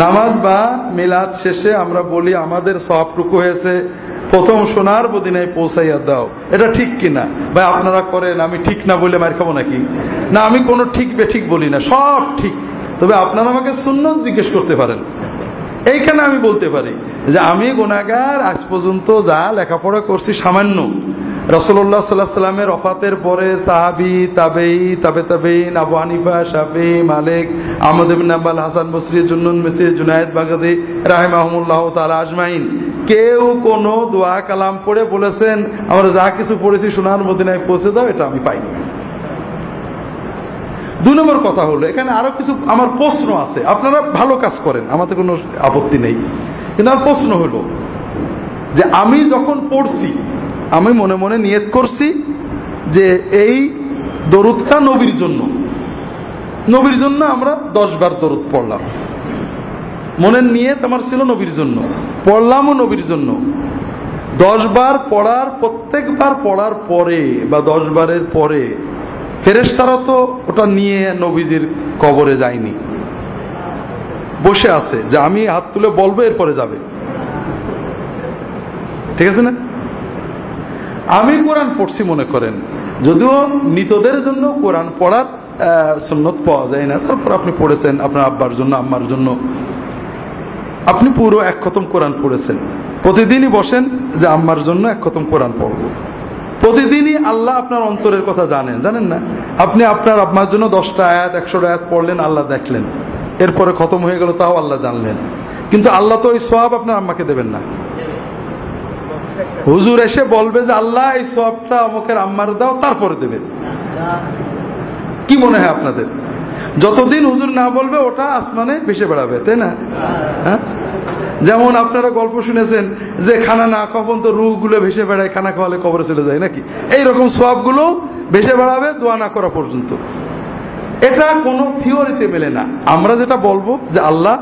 নামাজ বা মিলাদ শেষে আমরা বলি আমাদের সওয়াবটুকু হয়েছে প্রথম সোনার মদিনায় পৌঁছাইয়া দাও, এটা ঠিক কিনা? ভাই আপনারা করেন, আমি ঠিক না বলে মার খাবো নাকি? না, আমি কোনো ঠিক বেঠিক বলি না, সব ঠিক। তবে আপনারা আমাকে সুন্নত জিজ্ঞেস করতে পারেন। এইখানে আমি বলতে পারি যে আমি গুনাহগার, আজ পর্যন্ত যা লেখাপড়া করছি সামান্য। রাসূলুল্লাহ সাল্লাল্লাহু আলাইহি ওয়াসাল্লামের ওফাতের পরে সাহাবী, তাবেঈ, তাবেঈন, আবু হানিফা, শাফিঈ, মালিক, আহমদ ইবনে হাম্বল, হাসান বসরি, জুন্নুন মিসরি, জুনায়েদ বাগদাদী রাহিমাহুমুল্লাহ তাআলা আজমাইন কেউ কোন দোয়া কালাম পড়ে বলেছেন আমরা যা কিছু পড়েছি সোনার মদিনায় পৌঁছে দাও, এটা আমি পাইনি। 2 নম্বর কথা হলো, এখানে আরো কিছু আমার প্রশ্ন আছে। আপনারা ভালো কাজ করেন, আমাদের কোনো আপত্তি নেই, কিন্তু আমার প্রশ্ন হলো যে আমি যখন পড়ছি আমি মনে মনে নিয়ত করছি যে এই দরুদটা নবীর জন্য, নবীর জন্য আমরা 10 বার দরুদ পড়লাম। মনের নিয়ত আমার ছিল নবীর জন্য, পড়লামও নবীর জন্য। 10 বার পড়ার, প্রত্যেকবার পড়ার পরে বা 10 বারের পরে ফেরেশতারা তো ওটা নিয়ে নবীজির কবরে যায়নি, বসে আছে যে আমি হাত তুলে বলবো এরপরে যাবে, ঠিক আছে না? আমি কোরআন পড়ছি মনে করেন, যদিও মৃতদের জন্য কোরআন পড়ার সুন্নত পাওয়া যায় না, তারপর আপনি পড়েছেন আপনার আব্বার জন্য, আম্মার জন্য, আপনি পুরো 1 খতম কোরআন পড়েছেন। প্রতিদিনই বসেন যে আম্মার জন্য 1 খতম কোরআন পড়বো। প্রতিদিনই আল্লাহ আপনার অন্তরের কথা জানেন, জানেন না? আপনি আপনার আম্মার জন্য 10টা আয়াত, 100টা আয়াত পড়লেন, আল্লাহ দেখলেন, এরপরে খতম হয়ে গেল, তাও আল্লাহ জানলেন। কিন্তু আল্লাহ তো ওই সওয়াব আপনার আম্মাকে দেবেন না। হুজুর এসে বলবে যে আল্লাহ এই সওয়াবটা অমুকের আম্মার দাও, তারপরে দেবে। কি মনে হয় আপনাদের? যতদিন হুজুর না বলবে ওটা আসমানে ভেসে বেড়াবে, তাই না? হ্যাঁ, যেমন আপনারা গল্প শুনেছেন যে খানা না খাওয়া পর্যন্ত রূহগুলো ভেসে বেড়ায়, খানা খাওয়ালে কবরে চলে যায় নাকি? এইরকম সওয়াবগুলো ভেসে বেড়াবে দোয়া না করা পর্যন্ত। এটা কোনো থিওরিতে মেলে না। আমরা যেটা বলবো যে আল্লাহ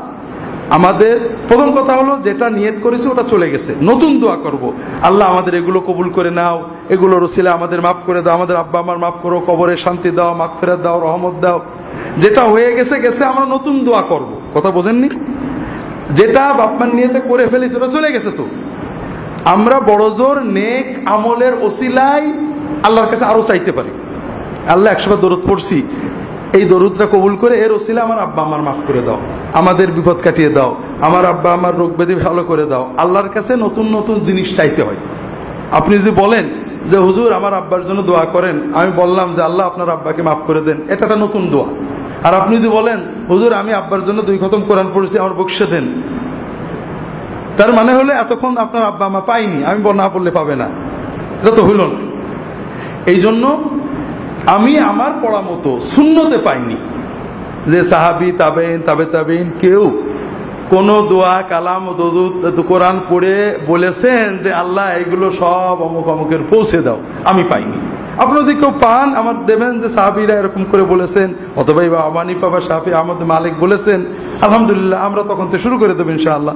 আমাদের, প্রথম কথা হলো যেটা নিয়ত করেছে ওটা চলে গেছে, নতুন দোয়া করব, আল্লাহ আমাদের এগুলো কবুল করে নাও, এগুলোর ওসিলা আমাদের মাফ করে দাও, আমাদের আব্বা আমার মাফ করো, কবরে শান্তি দাও, মাগফিরাত দাও, রহমত দাও। যেটা হয়ে গেছে গেছে, আমরা নতুন দোয়া করব। কথা বোঝেননি? যেটা বাপমার নিয়তে করে ফেলেছে ওটা চলে গেছে। তো আমরা বড় জোর নেক আমলের ওসিলায় আল্লাহর কাছে আরো চাইতে পারি, আল্লাহ 100 বার দরুদ পড়ছি, এই দরুদটা কবুল করে এর ওসিলা আমার আব্বা আমার মাফ করে দাও, আমাদের বিপদ কাটিয়ে দাও, আমার আব্বা আমার রোগ ব্যাধি ভালো করে দাও। আল্লাহর কাছে নতুন নতুন জিনিস চাইতে হয়। আপনি যদি বলেন যে হুজুর আমার আব্বার জন্য দোয়া করেন, আমি বললাম যে আল্লাহ আপনার আব্বাকে মাফ করে দেন, এটা একটা নতুন দোয়া। আর আপনি যদি বলেন হুজুর আমি আব্বার জন্য 2 খতম কোরআন পড়েছি, আমার বকশে দেন, তার মানে হলে এতক্ষণ আপনার আব্বা আমা পাইনি, আমি না পড়লে পাবে না, এটা তো হইল না। এই জন্য আমি আমার পড়া মতো সুন্নতে পাইনি যে সাহাবী, তাবেঈন, তাবেঈন কেউ কোন দোয়া কালাম দরুদ কোরআন পড়ে বলেছেন যে আল্লাহ এগুলো সব অমুক অমুকের পৌঁছে দাও, আমি পাইনি। আপনারা যদি কেউ পান আমার দেবেন যে সাহাবীরা এরকম করে বলেছেন, অথবা আবু হানিফা বা শাফিঈ, আহমদ, মালিক বলেছেন, আলহামদুলিল্লাহ, আমরা তখন তো শুরু করে দেব ইনশাআল্লাহ।